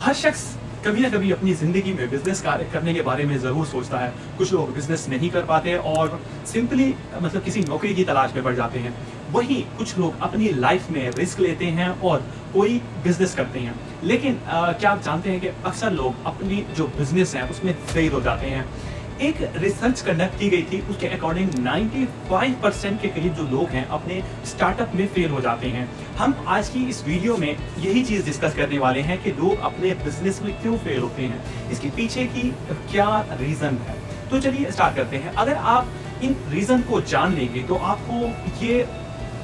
हर शख्स कभी ना कभी अपनी ज़िंदगी में बिज़नेस कार्य करने के बारे में ज़रूर सोचता है। कुछ लोग बिज़नेस नहीं कर पाते और सिंपली मतलब किसी नौकरी की तलाश में पड़ जाते हैं। वहीं कुछ लोग अपनी लाइफ में रिस्क लेते हैं और कोई बिज़नेस करते हैं। लेकिन क्या आप जानते हैं कि अक्सर लोग अपनी जो बिज़नेस है उसमें फेल हो जाते हैं। एक रिसर्च कंडक्ट की गई थी, उसके अकॉर्डिंग 95% के करीब जो लोग हैं अपने स्टार्टअप में फेल हो जाते हैं। हम आज की इस वीडियो में यही चीज़ डिस्कस करने वाले हैं कि लोग अपने बिजनेस में क्यों फेल होते हैं, इसके पीछे की क्या रीज़न है। तो चलिए स्टार्ट करते हैं। अगर आप इन रीज़न को जान लेंगे तो आपको ये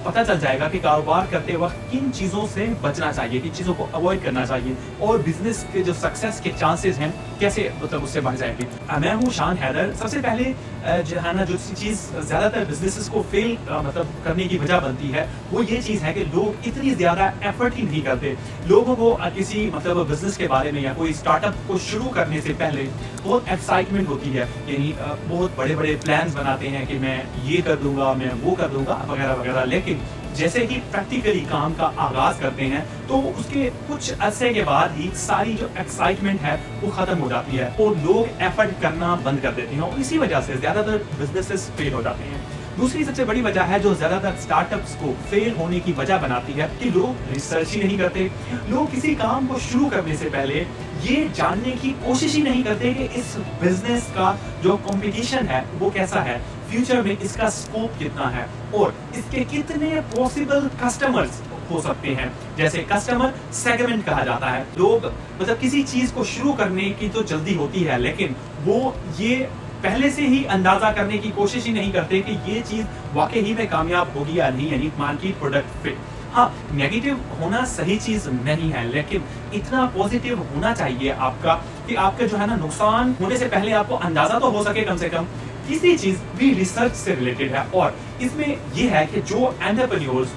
पता चल जाएगा कि कारोबार करते वक्त किन चीज़ों से बचना चाहिए, किन चीज़ों को अवॉइड करना चाहिए और बिजनेस के जो सक्सेस के चांसेस हैं कैसे मतलब उससे बढ़ जाएंगे। मैं हूँ शान हैदर। सबसे पहले जो है ना, जो चीज़ ज़्यादातर बिजनेसेस को फेल मतलब करने की वजह बनती है वो ये चीज़ है कि लोग इतनी ज़्यादा एफर्ट ही नहीं करते। लोगों को किसी मतलब बिजनेस के बारे में या कोई स्टार्टअप को शुरू करने से पहले बहुत एक्साइटमेंट होती है, यानी बहुत बड़े बड़े प्लान्स बनाते हैं कि मैं ये कर दूंगा, मैं वो कर दूंगा वगैरह वगैरह। लेकिन जैसे ही प्रैक्टिकली काम का आगाज करते हैं तो उसके कुछ अरसे के बाद ही सारी जो एक्साइटमेंट है वो खत्म हो जाती है और लोग एफर्ट करना बंद कर देते हैं और इसी वजह से ज्यादातर बिजनेसेस फेल हो जाते हैं। दूसरी सबसे बड़ी वजह है जो ज्यादातर स्टार्टअप्स को फेल होने की वजह बनाती है कि लोग रिसर्च ही नहीं करते। लोग किसी काम को शुरू करने से पहले ये जानने की कोशिश ही नहीं करते कि इस बिजनेस का जो कंपटीशन है वो कैसा है, फ्यूचर में इसका स्कोप कितना है और इसके कितने पॉसिबल कस्टमर्स हो सकते हैं। जैसे कस्टमर सेगमेंट कहा जाता है। लोग मतलब किसी चीज को शुरू करने की तो जल्दी होती है लेकिन वो ये पहले से ही अंदाजा करने की कोशिश ही नहीं करते कि ये चीज वाकई ही में कामयाब होगी या नहीं, यानी मार्केट प्रोडक्ट फिट। हाँ, नेगेटिव होना सही चीज नहीं है लेकिन इतना पॉजिटिव होना चाहिए आपका कि आपका जो है ना नुकसान होने से पहले आपको अंदाजा तो हो सके कम से कम। किसी चीज भी रिसर्च से रिलेटेड है और इसमें यह है कि जो एंटरप्रेन्योर्स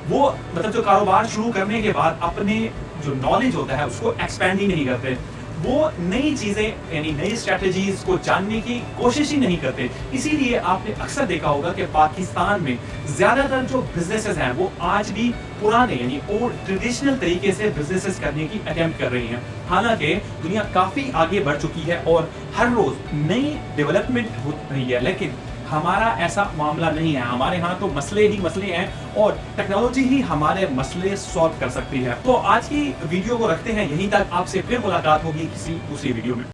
वो मतलब जो कारोबार शुरू करने के बाद अपने जो नॉलेज होता है उसको एक्सपेंड ही नहीं करते, वो नई चीजें यानी नई स्ट्रेटजीज को जानने की कोशिश ही नहीं करते। इसीलिए आपने अक्सर देखा होगा कि पाकिस्तान में ज्यादातर जो बिजनेसेस हैं वो आज भी पुराने यानी ओल्ड ट्रेडिशनल तरीके से बिजनेसेस करने की अटेम्प्ट कर रही हैं। हालांकि दुनिया काफी आगे बढ़ चुकी है और हर रोज नई डेवलपमेंट हो रही है, लेकिन हमारा ऐसा मामला नहीं है। हमारे यहाँ तो मसले ही मसले हैं और टेक्नोलॉजी ही हमारे मसले सॉल्व कर सकती है। तो आज की वीडियो को रखते हैं यहीं तक। आपसे फिर मुलाकात होगी किसी दूसरी वीडियो में।